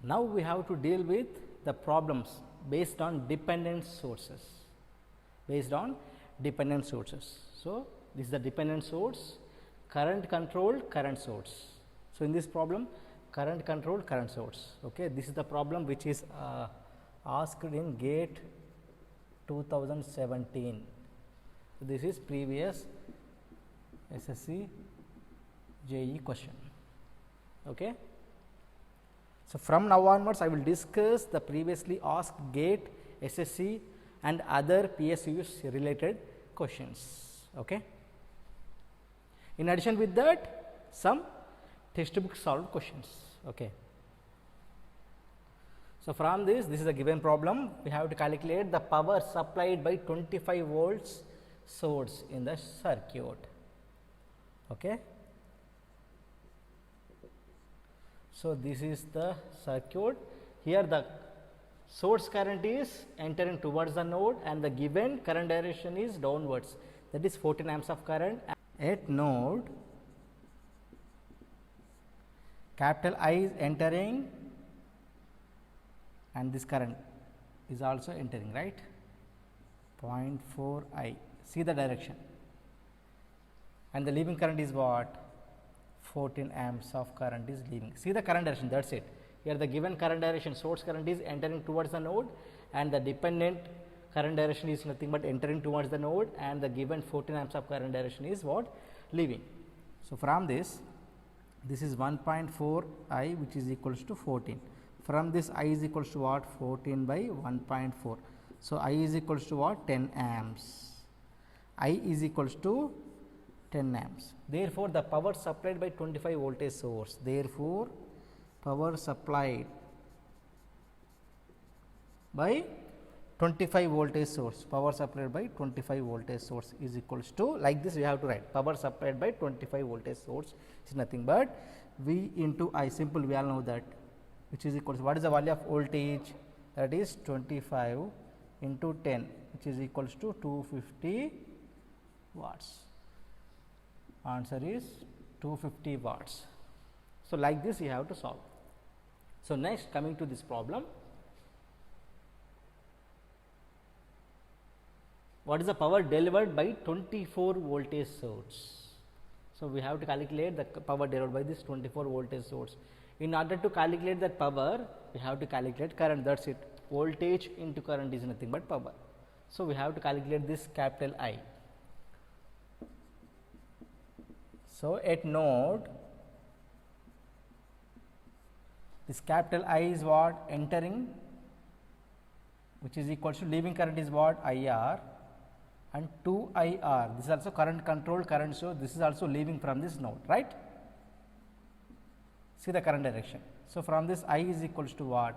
Now we have to deal with the problems based on dependent sources. Based on dependent sources. So, this is the dependent source, current controlled current source. So, in this problem, current controlled current source. Okay, this is the problem which is asked in GATE 2017. So, this is previous SSC JEE question. Okay. So, from now onwards I will discuss the previously asked GATE, SSC and other PSUs related questions. Okay. In addition with that, some textbook solved questions. Okay. So, from this is a given problem, we have to calculate the power supplied by 25 volts source in the circuit. Okay. So, this is the circuit. Here the source current is entering towards the node and the given current direction is downwards, that is 14 amps of current. At node, capital I is entering and this current is also entering, right, 0.4 I. See the direction, and the leaving current is what? 14 amps of current is leaving. See the current direction, that is it. Here the given current direction, source current is entering towards the node and the dependent current direction is nothing but entering towards the node, and the given 14 amps of current direction is what? Leaving. So, from this is 1.4 I which is equals to 14. From this I is equals to what? 14 by 1.4. So, I is equals to what? 10 amps. I is equals to 10 amps. Therefore, the power supplied by 25 voltage source. Therefore, power supplied by 25 voltage source. Power supplied by 25 voltage source is equals to, like this we have to write, power supplied by 25 voltage source is nothing but V into I. Simple, we all know that, which is equals, what is the value of voltage? That is 25 into 10, which is equals to 250 watts. Answer is 250 watts. So, like this you have to solve. So, next coming to this problem, what is the power delivered by 24 voltage source? So, we have to calculate the power delivered by this 24 voltage source. In order to calculate that power, we have to calculate current, that is it. Voltage into current is nothing but power. So, we have to calculate this capital I. So, at node, this capital I is what? Entering, which is equal to leaving current is what? IR, and 2 IR. This is also current controlled current, so this is also leaving from this node, right? See the current direction. So, from this I is equals to what?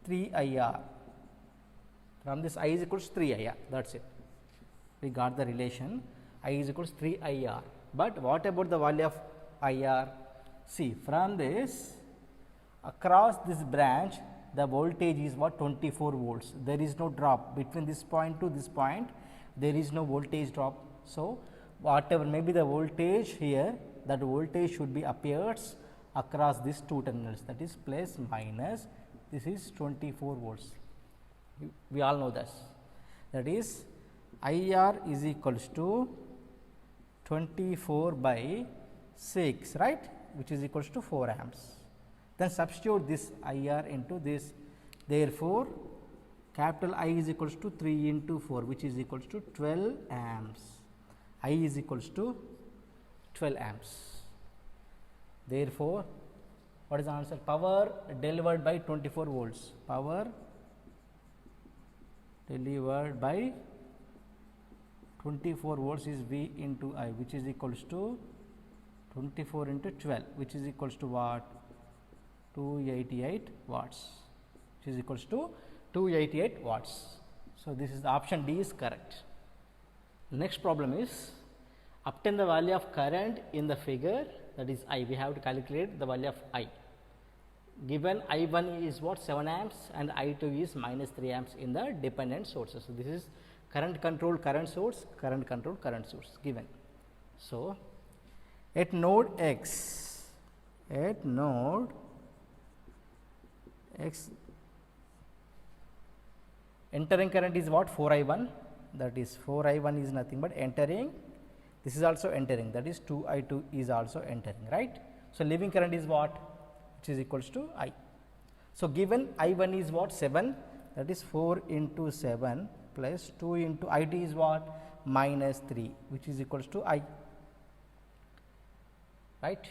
3 IR. From this I is equals to 3 IR, that is it. We got the relation. I is equals 3 IR, but what about the value of IR? See, from this across this branch the voltage is what? 24 volts. There is no drop between this point to this point, there is no voltage drop. So, whatever may be the voltage here, that voltage should be appears across these two terminals, that is plus minus, this is 24 volts. We all know this, that is IR is equals to 24 by 6, right, which is equals to 4 amps. Then substitute this IR into this. Therefore, capital I is equals to 3 into 4, which is equals to 12 amps. I is equals to 12 amps. Therefore, what is the answer? Power delivered by 24 volts. Power delivered by 24 volts is V into I, which is equals to 24 into 12, which is equals to what? 288 watts, which is equals to 288 watts. So, this is the option D is correct. Next problem is obtain the value of current in the figure, that is I. We have to calculate the value of I. Given I1 is what? 7 amps and I2 is minus 3 amps in the dependent sources. So, this is current controlled current source, current controlled current source given. So, at node X, at node x, entering current is what? 4I1, that is 4I1 is nothing but entering, this is also entering, that is 2I2 is also entering, right. So, leaving current is what? Which is equals to I. So, given I1 is what? 7, that is 4 into 7 plus 2 into I2 is what? Minus 3, which is equals to I, right.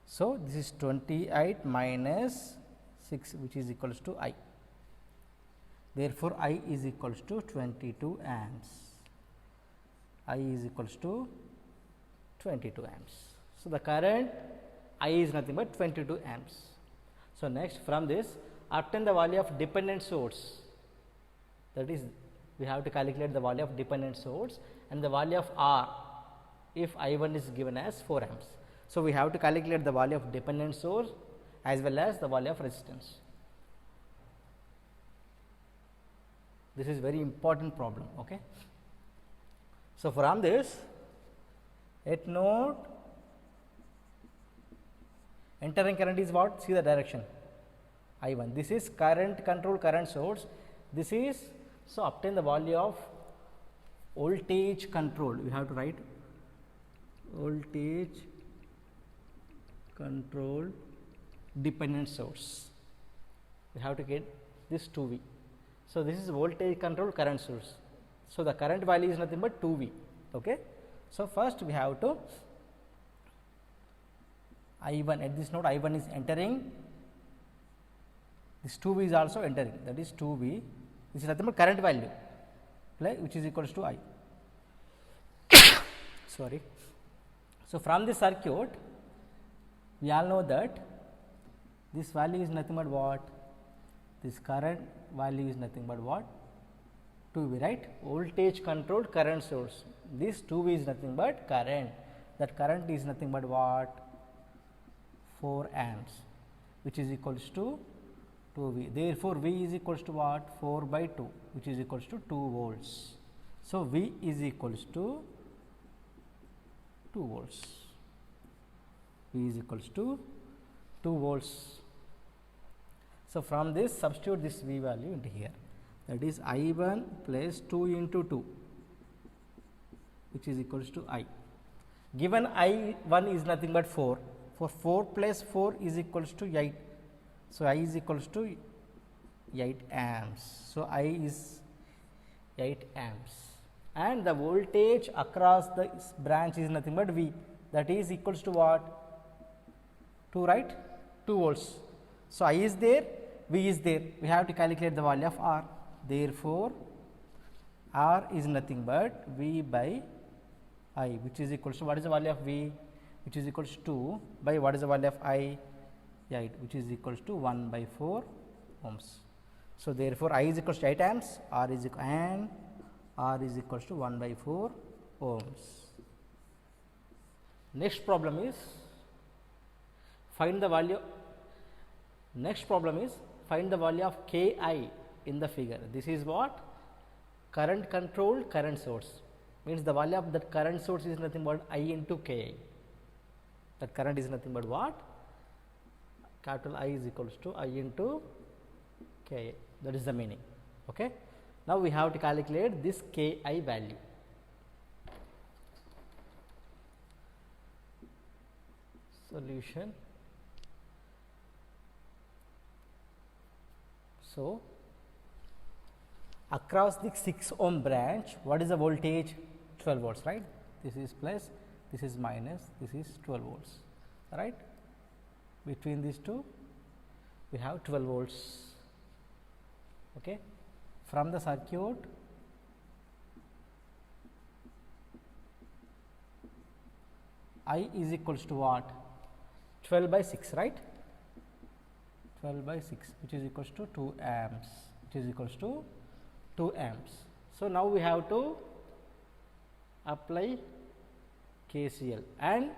So, this is 28 minus 6, which is equals to I. Therefore, I is equals to 22 amps. I is equals to 22 amps. So, the current I is nothing but 22 amps. So, next from this obtain the value of dependent source, that is we have to calculate the value of dependent source and the value of R if I1 is given as 4 amps. So, we have to calculate the value of dependent source as well as the value of resistance. This is very important problem. Okay. So, from this at node entering current is what? See the direction I1. This is current control current source. This is, so obtain the value of voltage control. We have to write voltage control dependent source. We have to get this 2V. So, this is voltage control current source. So, the current value is nothing but 2V. Okay. So, first we have to I1 at this node I1 is entering, this 2V is also entering, that is 2V, this is nothing but current value which is equals to I. Sorry. So, from this circuit we all know that this value is nothing but what? This current value is nothing but what? 2V, right? Voltage controlled current source. This 2V is nothing but current. That current is nothing but what? 4 amps, which is equals to 2V. Therefore, V is equals to what? 4 by 2, which is equals to 2 volts. So, V is equals to 2 volts. V is equals to 2 volts. So, from this substitute this V value into here, that is I1 plus 2 into 2, which is equals to I. Given I1 is nothing but 4, for 4 plus 4 is equals to 8. So, I is equals to 8 amps. So, I is 8 amps and the voltage across the branch is nothing but V, that is equals to what? 2, right? 2 volts. So, I is there, V is there, we have to calculate the value of R. Therefore, R is nothing but V by I, which is equals to, what is the value of V? Which is equals to 2 by what is the value of I? 8, which is equals to 1 by 4 ohms. So, therefore, I is equals to 8 amps, R is equal and R is equals to 1 by 4 ohms. Next problem is find the value. Next problem is find the value of Ki in the figure. This is what? Current controlled current source, means the value of that current source is nothing but I into Ki. That current is nothing but what? Capital I is equals to I into Ki. That is the meaning. Okay. Now, we have to calculate this Ki value. Solution. So, across the 6 ohm branch, what is the voltage? 12 volts, right? This is plus, this is minus, this is 12 volts, right? Between these two, we have 12 volts. Okay. From the circuit, I is equals to what? 12 by 6, right? 12 by 6, which is equals to 2 amps, which is equals to 2 amps. So, now we have to apply KCL and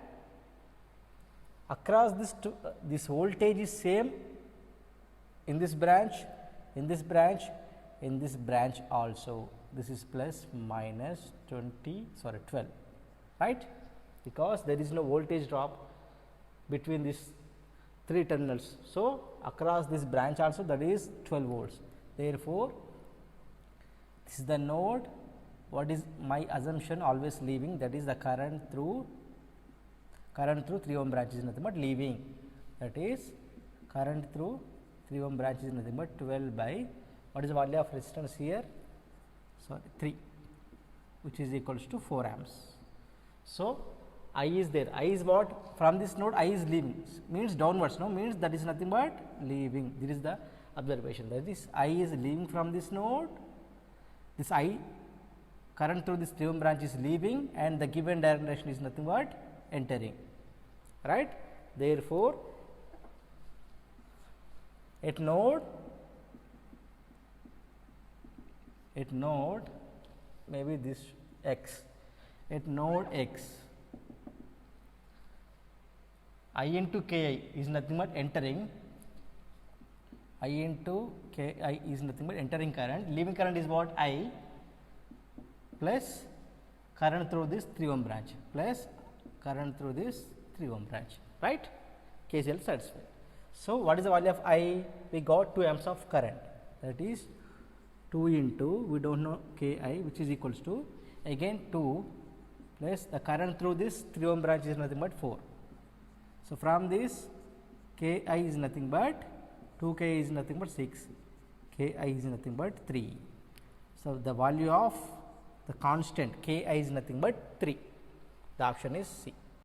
across this voltage is same in this branch, in this branch, in this branch also. This is plus minus 12, right? Because there is no voltage drop. between these 3 terminals. So, across this branch also, that is 12 volts. Therefore, this is the node. What is my assumption? Always leaving, that is the current through 3 ohm branch is nothing but leaving, that is current through 3 ohm branch is nothing but 12 by, what is the value of resistance here? Sorry, 3, which is equals to 4 amps. So, I is there. I is what? From this node, I is leaving, means downwards, no, means that is nothing but leaving. This is the observation, that is I is leaving from this node, this I current through this 3 ohm branch is leaving, and the given direction is nothing but entering, right. Therefore, at node maybe this x, at node x, I into Ki is nothing but entering, I into Ki is nothing but entering current, leaving current is what? I plus current through this 3 ohm branch plus current through this 3 ohm branch, right. KCL satisfied. So, what is the value of I? We got 2 amps of current, that is 2 into, we do not know Ki, which is equals to again 2 plus the current through this 3 ohm branch is nothing but 4. So, from this Ki is nothing but 2Ki is nothing but 6, Ki is nothing but 3. So, the value of the constant Ki is nothing but 3. The option is C.